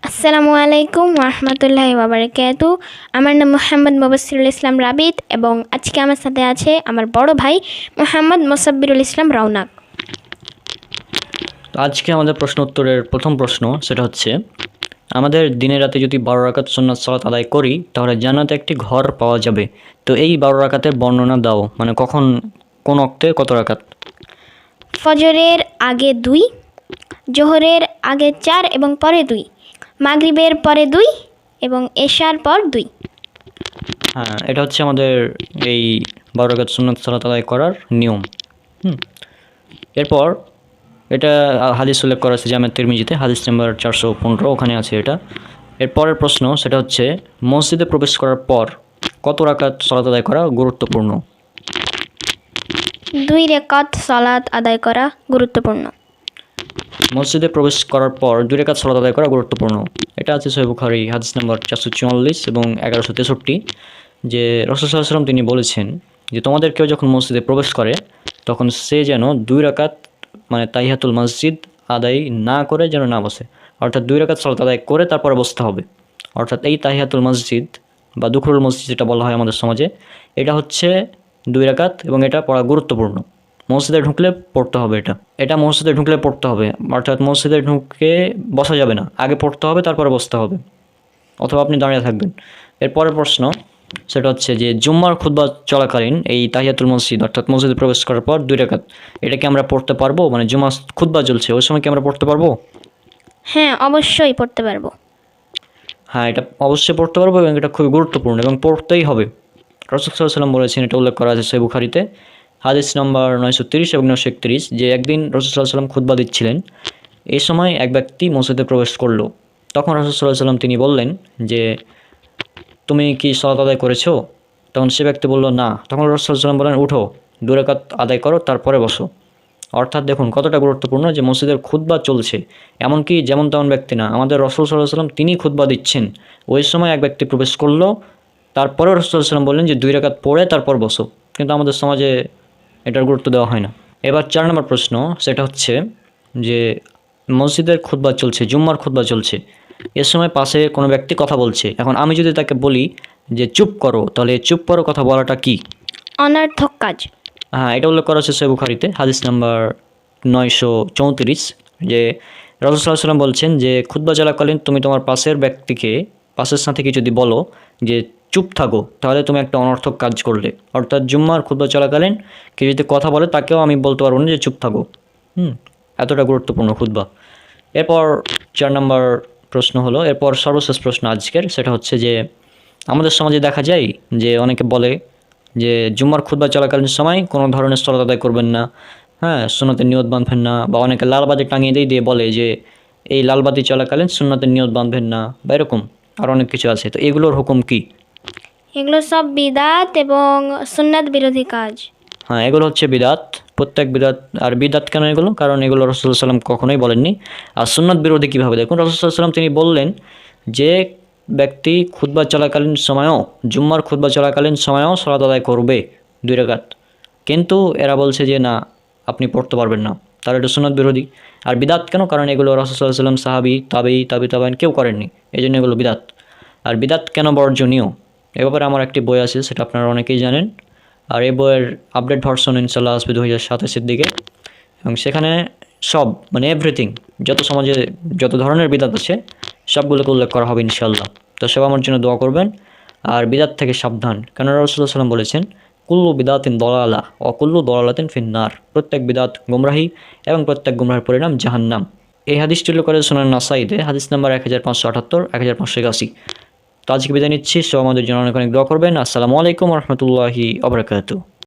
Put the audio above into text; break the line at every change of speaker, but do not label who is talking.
আসসালামু আলাইকুম ওরহমতুল্লাহি ওয়াবারাকাতু। আমার নাম মোহাম্মদ মুবাসসিরুল ইসলাম রাবিত এবং আজকে আমার সাথে আছে আমার বড় ভাই মোহাম্মদ মোসাব্বিরুল ইসলাম রওনাক।
তো আজকে আমাদের প্রশ্ন উত্তরের প্রথম প্রশ্ন সেটা হচ্ছে, আমাদের দিনে রাতে যদি 12 রাকাত সুন্নাত সালাত আদায় করি তাহলে জান্নাতে একটি ঘর পাওয়া যাবে। তো এই 12 রাকাতের বর্ণনা দাও, মানে কখন, কোন ওক্তে কত রাকাত?
ফজরের আগে 2, জোহরের আগে 4 এবং পরে 2, মাগরিবের পরে 2 এবং এশার পর 2।
হ্যাঁ, এটা হচ্ছে আমাদের এই 12 রাকাত সুন্নাত সালাত আদায় করার নিয়ম। এরপর এটা হাদিস উল্লেখ করা আছে জামে তিরমিজিতে, হাদিস নাম্বার 415, ওখানে আছে এটা। এরপরের প্রশ্ন সেটা হচ্ছে, মসজিদে প্রবেশ করার পর কত রাকাত সালাত আদায় করা গুরুত্বপূর্ণ?
2 রাকাত সালাত আদায় করা গুরুত্বপূর্ণ।
মসজিদে প্রবেশ করার পর 2 রাকাত সালাত আদায় করা গুরুত্বপূর্ণ। এটা আছে সহিহ বুখারী হাদিস নাম্বার 444 এবং 1163, যে রাসূল সাল্লাল্লাহু আলাইহি ওয়াসাল্লাম তিনি বলেছেন যে তোমাদের কেউ যখন মসজিদে প্রবেশ করে তখন সে যেন 2 রাকাত মানে তাহিয়াতুল মসজিদ আদায় না করে যেন না বসে, অর্থাৎ 2 রাকাত সালাত আদায় করে তারপরে বসতে হবে। অর্থাৎ এই তাহিয়াতুল মসজিদ বা দুখুরুল মসজিদ যেটা বলা হয় আমাদের সমাজে, এটা হচ্ছে 2 রাকাত এবং এটা পড়া গুরুত্বপূর্ণ। মসজিদে ঢুকলে পড়তে হবে, এটা মসজিদে ঢুকলে পড়তে হবে, অর্থাৎ মসজিদে ঢুকে বসা যাবে না, আগে পড়তে হবে তারপরে বসতে হবে, অথবা আপনি দাঁড়িয়ে থাকবেন। এরপরের প্রশ্ন সেটা হচ্ছে যে জুম্মার খুতবা চলাকালীন এই তাহিয়াতুল মসজিদ অর্থাৎ মসজিদে প্রবেশ করার পর 2 রাকাত, এটা কি আমরা পড়তে পারবো? মানে জুম্মা খুতবা চলছে ওই সময় কি আমরা পড়তে পারবো?
হ্যাঁ, অবশ্যই পড়তে পারবো।
হ্যাঁ, এটা অবশ্যই পড়তে পারবো এবং এটা খুবই গুরুত্বপূর্ণ এবং পড়তেই হবে। রাসূল সাল্লাল্লাহু আলাইহি ওয়াসাল্লাম বলেছেন, এটা উল্লেখ করা আছে সহিহ বুখারীতে হাদিস নম্বর 930 এবং 931, যে একদিন রাসূল সাল্লাল্লাহু আলাইহি ওয়াসাল্লাম খুতবা দিচ্ছিলেন। এই সময় এক ব্যক্তি মসজিদে প্রবেশ করলো। তখন রাসূল সাল্লাল্লাহু আলাইহি ওয়াসাল্লাম তিনি বললেন যে তুমি কি সালাত আদায় করেছো? তখন সে ব্যক্তি বলল না। তখন রাসূল সাল্লাল্লাহু আলাইহি ওয়াসাল্লাম বলেন, উঠো, 2 রাকাত আদায় করো, তারপরে বসো। অর্থাৎ দেখুন কতটা গুরুত্বপূর্ণ যে মসজিদের খুতবা চলছে, এমনকি যেমন তেমন ব্যক্তি না, আমাদের রাসূল সাল্লাল্লাহু আলাইহি ওয়াসাল্লাম তিনি খুতবা দিচ্ছেন, ওই সময় এক ব্যক্তি প্রবেশ করলো, তারপরেও রাসূল সাল্লাল্লাহু আলাইহি ওয়াসাল্লাম বললেন যে 2 রাকাত পড়ে তারপর বসো। কিন্তু আমাদের সমাজে এটার গুরুত্ব দেওয়া হয় না। এবার 4 নম্বর প্রশ্ন সেটা হচ্ছে যে মসজিদের খুতবা চলছে, জুম্মার খুতবা চলছে, এ সময় পাশে কোনো ব্যক্তি কথা বলছে। এখন আমি যদি তাকে বলি যে চুপ করো, তাহলে চুপ করো কথা বলাটা কি?
অনর্থক কাজ।
হ্যাঁ, এটা উল্লেখ করা হচ্ছে সহিহ বুখারীতে হাদিস নাম্বার 934, যে রাসূল সাল্লাল্লাহু আলাইহি ওয়াসাল্লাম বলছেন যে খুতবা চলাকালীন তুমি তোমার পাশের সাথে যদি বলো যে চুপ থাকো, তাহলে তুমি একটা অনর্থক কাজ করলে। অর্থাৎ জুম্মার খুতবা চলাকালীন কেউ যদি কথা বলে তাকেও আমি বলতে পারবো না যে চুপ থাকো। এতটা গুরুত্বপূর্ণ খুতবা। এরপর 4 নম্বর প্রশ্ন হলো, এরপর সর্বশেষ প্রশ্ন আজকের, সেটা হচ্ছে যে আমাদের সমাজে দেখা যায় যে অনেকে বলে যে জুম্মার খুতবা চলাকালীন সময় কোনো ধরনের সালাত আদায় করবেন না, হ্যাঁ, সুন্নতের নিয়ত বাঁধবেন না, বা অনেকে লালবাতি টাঙিয়ে দিয়ে বলে যে এই লালবাতি চলাকালীন সুন্নতের নিয়ত বাঁধবেন না, বা এরকম আর অনেক কিছু আছে। তো এগুলোর হুকুম কি?
এগুলো সব বিদাত এবং সুন্নাত বিরোধী কাজ।
হ্যাঁ, এগুলো হচ্ছে বিদাত, প্রত্যেক বিদাত। আর বিদাত কেন এগুলো? কারণ এগুলো রাসূল সাল্লাল্লাহু আলাইহি ওয়াসাল্লাম কখনোই বলেননি। আর সুন্নাত বিরোধী কীভাবে? দেখুন, রাসূল সাল্লাল্লাহু আলাইহি ওয়াসাল্লাম তিনি বললেন যে ব্যক্তি খুতবা চলাকালীন সময়ও, জুম্মার খুতবা চলাকালীন সময়ও সালাত আদায় করবে 2 রাকাত, কিন্তু এরা বলছে যে না, আপনি পড়তে পারবেন না, তাহলে এটা সুন্নাত বিরোধী। আর বিদাত কেন? কারণ এগুলো রাসূল সাল্লাল্লাহু আলাইহি ওয়াসাল্লাম, সাহাবী, তাবেঈন কেউ করেননি, এই জন্য এগুলো বিদাত। আর বিদাত কেন বর্জনীয়, এ ব্যাপারে আমার একটি বই আছে, সেটা আপনারা অনেকেই জানেন। আর এই বইয়ের আপডেট ভার্সন ইনশাল্লাহ আসবে 2027-এর দিকে, এবং সেখানে সব মানে এভরিথিং, যত সমাজে যত ধরনের বিদাত আছে সবগুলোকে উল্লেখ করা হবে ইনশাল্লাহ। তো সব আমার জন্য দোয়া করবেন আর বিদাত থেকে সাবধান, কেন রাসূলুল্লাহ সাল্লাল্লাহু আলাইহি ওয়াসাল্লাম বলেছেন কুল্লু বিদাতিন দলালা ও কুল্লু দলালাতিন ফিন্নার, প্রত্যেক বিদাত গুমরাহি এবং প্রত্যেক গুমরাহের পরিণাম জাহান্নাম। এই হাদিসটি উল্লেখ করে সুনান নাসাঈতে হাদিস নাম্বার 1578, 1581। তো আজকে বিদায় নিচ্ছি, সব আমাদের জন্য অনেক অনেক দোয়া করবেন। আসসালামু আলাইকুম ওয়া রাহমাতুল্লাহি ওয়া বারাকাতুহু।